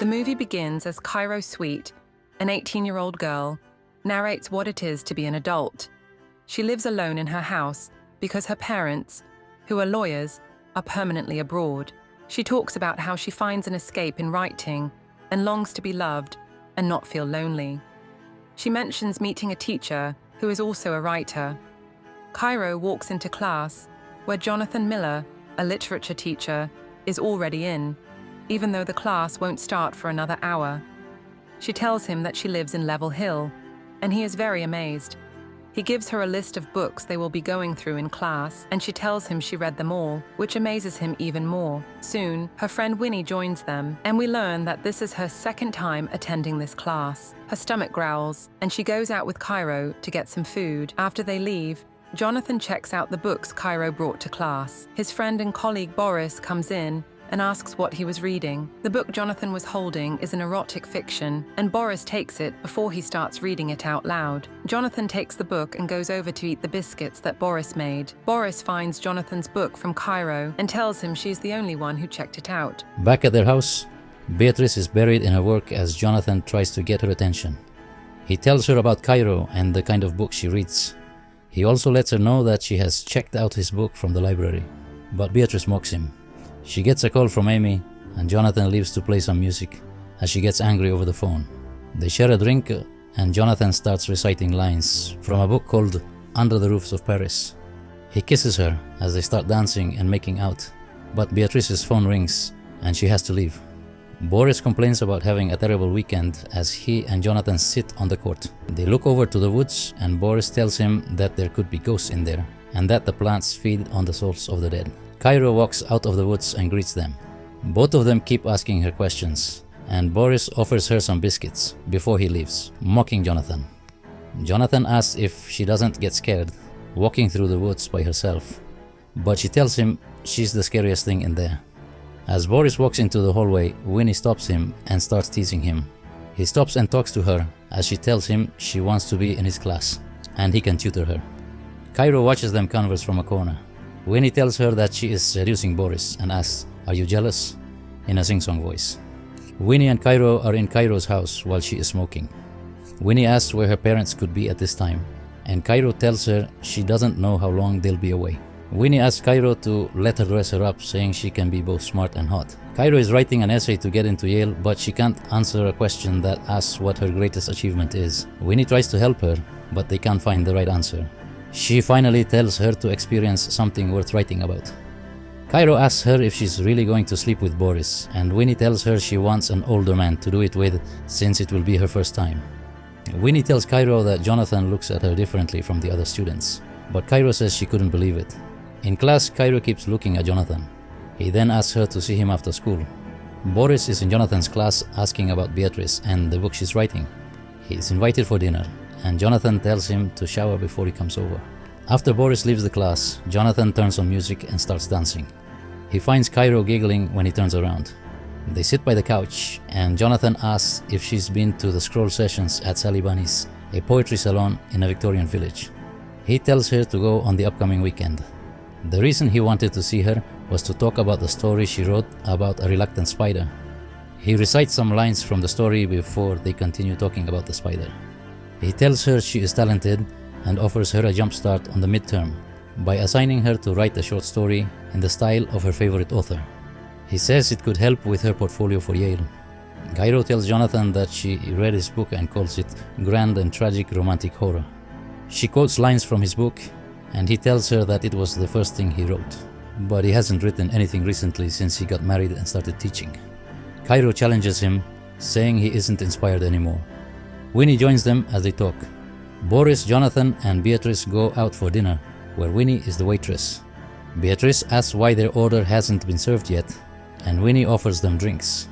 The movie begins as Cairo Sweet, an 18-year-old girl, narrates what it is to be an adult. She lives alone in her house because her parents, who are lawyers, are permanently abroad. She talks about how she finds an escape in writing and longs to be loved and not feel lonely. She mentions meeting a teacher who is also a writer. Cairo walks into class where Jonathan Miller, a literature teacher, is already in, even though the class won't start for another hour. She tells him that she lives in Level Hill, and he is very amazed. He gives her a list of books they will be going through in class, and she tells him she read them all, which amazes him even more. Soon, her friend Winnie joins them, and we learn that this is her second time attending this class. Her stomach growls, and she goes out with Cairo to get some food. After they leave, Jonathan checks out the books Cairo brought to class. His friend and colleague Boris comes in and asks what he was reading. The book Jonathan was holding is an erotic fiction, and Boris takes it before he starts reading it out loud. Jonathan takes the book and goes over to eat the biscuits that Boris made. Boris finds Jonathan's book from Cairo and tells him she's the only one who checked it out. Back at their house, Beatrice is buried in her work as Jonathan tries to get her attention. He tells her about Cairo and the kind of book she reads. He also lets her know that she has checked out his book from the library, but Beatrice mocks him. She gets a call from Amy, and Jonathan leaves to play some music as she gets angry over the phone. They share a drink, and Jonathan starts reciting lines from a book called Under the Roofs of Paris. He kisses her as they start dancing and making out, but Beatrice's phone rings, and she has to leave. Boris complains about having a terrible weekend as he and Jonathan sit on the court. They look over to the woods, and Boris tells him that there could be ghosts in there, and that the plants feed on the souls of the dead. Cairo walks out of the woods and greets them. Both of them keep asking her questions, and Boris offers her some biscuits before he leaves, mocking Jonathan. Jonathan asks if she doesn't get scared walking through the woods by herself, but she tells him she's the scariest thing in there. As Boris walks into the hallway, Winnie stops him and starts teasing him. He stops and talks to her as she tells him she wants to be in his class, and he can tutor her. Cairo watches them converse from a corner. Winnie tells her that she is seducing Boris and asks, "Are you jealous?" in a sing-song voice. Winnie and Cairo are in Cairo's house while she is smoking. Winnie asks where her parents could be at this time, and Cairo tells her she doesn't know how long they'll be away. Winnie asks Cairo to let her dress her up, saying she can be both smart and hot. Cairo is writing an essay to get into Yale, but she can't answer a question that asks what her greatest achievement is. Winnie tries to help her, but they can't find the right answer. She finally tells her to experience something worth writing about. Cairo asks her if she's really going to sleep with Boris, and Winnie tells her she wants an older man to do it with since it will be her first time. Winnie tells Cairo that Jonathan looks at her differently from the other students, but Cairo says she couldn't believe it. In class, Cairo keeps looking at Jonathan. He then asks her to see him after school. Boris is in Jonathan's class asking about Beatrice and the book she's writing. He is invited for dinner, and Jonathan tells him to shower before he comes over. After Boris leaves the class, Jonathan turns on music and starts dancing. He finds Cairo giggling when he turns around. They sit by the couch, and Jonathan asks if she's been to the scroll sessions at Sally Bunny's, a poetry salon in a Victorian village. He tells her to go on the upcoming weekend. The reason he wanted to see her was to talk about the story she wrote about a reluctant spider. He recites some lines from the story before they continue talking about the spider. He tells her she is talented and offers her a jump start on the midterm by assigning her to write a short story in the style of her favorite author. He says it could help with her portfolio for Yale. Cairo tells Jonathan that she read his book and calls it grand and tragic romantic horror. She quotes lines from his book, and he tells her that it was the first thing he wrote, but he hasn't written anything recently since he got married and started teaching. Cairo challenges him, saying he isn't inspired anymore. Winnie joins them as they talk. Boris, Jonathan, and Beatrice go out for dinner, where Winnie is the waitress. Beatrice asks why their order hasn't been served yet, and Winnie offers them drinks.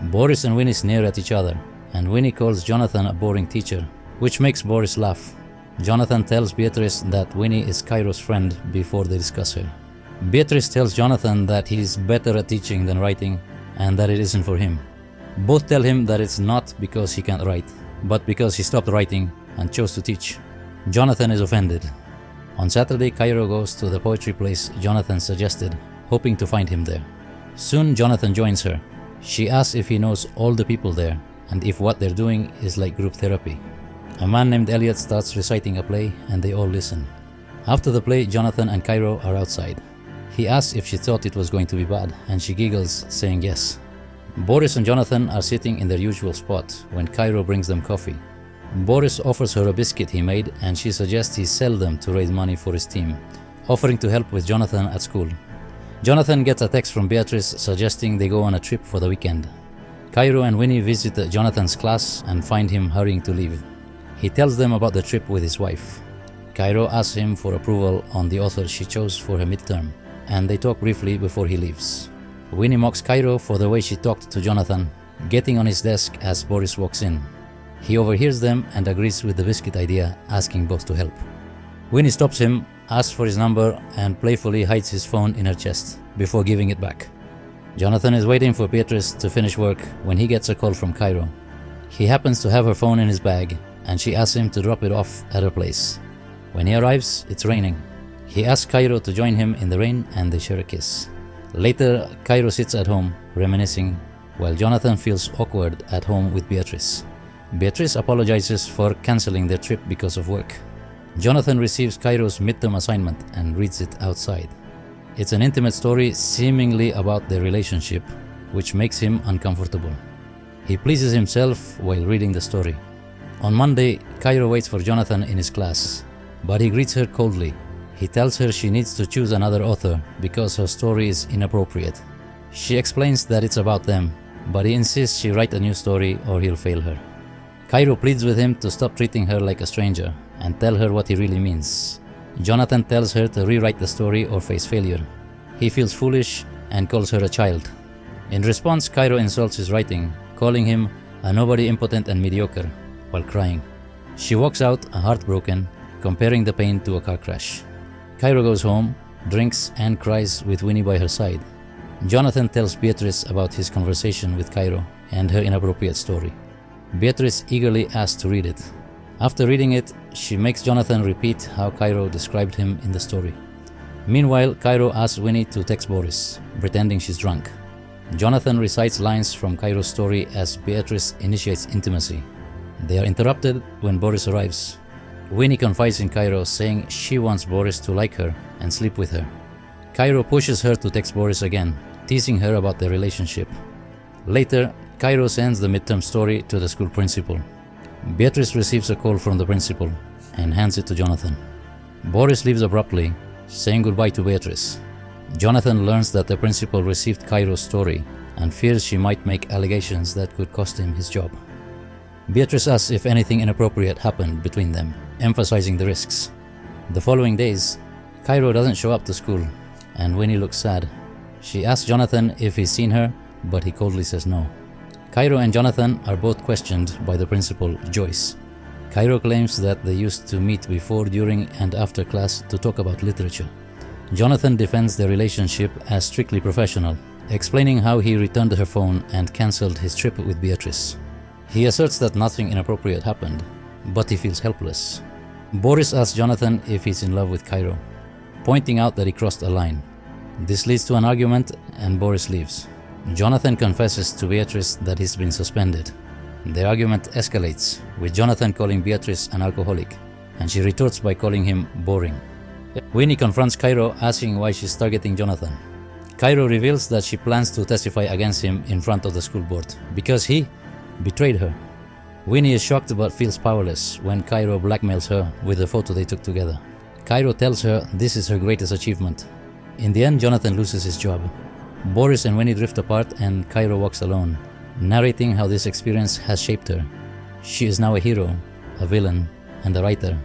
Boris and Winnie sneer at each other, and Winnie calls Jonathan a boring teacher, which makes Boris laugh. Jonathan tells Beatrice that Winnie is Cairo's friend before they discuss her. Beatrice tells Jonathan that he's better at teaching than writing, and that it isn't for him. Both tell him that it's not because he can't write, but because he stopped writing and chose to teach. Jonathan is offended. On Saturday, Cairo goes to the poetry place Jonathan suggested, hoping to find him there. Soon, Jonathan joins her. She asks if he knows all the people there and if what they're doing is like group therapy. A man named Elliot starts reciting a play and they all listen. After the play, Jonathan and Cairo are outside. He asks if she thought it was going to be bad and she giggles, saying yes. Boris and Jonathan are sitting in their usual spot when Cairo brings them coffee. Boris offers her a biscuit he made and she suggests he sell them to raise money for his team, offering to help with Jonathan at school. Jonathan gets a text from Beatrice suggesting they go on a trip for the weekend. Cairo and Winnie visit Jonathan's class and find him hurrying to leave. He tells them about the trip with his wife. Cairo asks him for approval on the author she chose for her midterm, and they talk briefly before he leaves. Winnie mocks Cairo for the way she talked to Jonathan, getting on his desk as Boris walks in. He overhears them and agrees with the biscuit idea, asking both to help. Winnie stops him, asks for his number, and playfully hides his phone in her chest before giving it back. Jonathan is waiting for Beatrice to finish work when he gets a call from Cairo. He happens to have her phone in his bag, and she asks him to drop it off at her place. When he arrives, it's raining. He asks Cairo to join him in the rain and they share a kiss. Later, Cairo sits at home, reminiscing, while Jonathan feels awkward at home with Beatrice. Beatrice apologizes for cancelling their trip because of work. Jonathan receives Cairo's midterm assignment and reads it outside. It's an intimate story seemingly about their relationship, which makes him uncomfortable. He pleases himself while reading the story. On Monday, Cairo waits for Jonathan in his class, but he greets her coldly. He tells her she needs to choose another author because her story is inappropriate. She explains that it's about them, but he insists she write a new story or he'll fail her. Cairo pleads with him to stop treating her like a stranger and tell her what he really means. Jonathan tells her to rewrite the story or face failure. He feels foolish and calls her a child. In response, Cairo insults his writing, calling him a nobody, impotent and mediocre, while crying. She walks out heartbroken, comparing the pain to a car crash. Cairo goes home, drinks and cries with Winnie by her side. Jonathan tells Beatrice about his conversation with Cairo and her inappropriate story. Beatrice eagerly asks to read it. After reading it, she makes Jonathan repeat how Cairo described him in the story. Meanwhile, Cairo asks Winnie to text Boris, pretending she's drunk. Jonathan recites lines from Cairo's story as Beatrice initiates intimacy. They are interrupted when Boris arrives. Winnie confides in Cairo, saying she wants Boris to like her and sleep with her. Cairo pushes her to text Boris again, teasing her about their relationship. Later, Cairo sends the midterm story to the school principal. Beatrice receives a call from the principal and hands it to Jonathan. Boris leaves abruptly, saying goodbye to Beatrice. Jonathan learns that the principal received Cairo's story and fears she might make allegations that could cost him his job. Beatrice asks if anything inappropriate happened between them, emphasizing the risks. The following days, Cairo doesn't show up to school, and Winnie looks sad. She asks Jonathan if he's seen her, but he coldly says no. Cairo and Jonathan are both questioned by the principal, Joyce. Cairo claims that they used to meet before, during, and after class to talk about literature. Jonathan defends their relationship as strictly professional, explaining how he returned her phone and cancelled his trip with Beatrice. He asserts that nothing inappropriate happened, but he feels helpless. Boris asks Jonathan if he's in love with Cairo, pointing out that he crossed a line. This leads to an argument and Boris leaves. Jonathan confesses to Beatrice that he's been suspended. The argument escalates, with Jonathan calling Beatrice an alcoholic, and she retorts by calling him boring. Winnie confronts Cairo, asking why she's targeting Jonathan. Cairo reveals that she plans to testify against him in front of the school board because he betrayed her. Winnie is shocked but feels powerless when Cairo blackmails her with the photo they took together. Cairo tells her this is her greatest achievement. In the end, Jonathan loses his job. Boris and Winnie drift apart and Cairo walks alone, narrating how this experience has shaped her. She is now a hero, a villain, and a writer,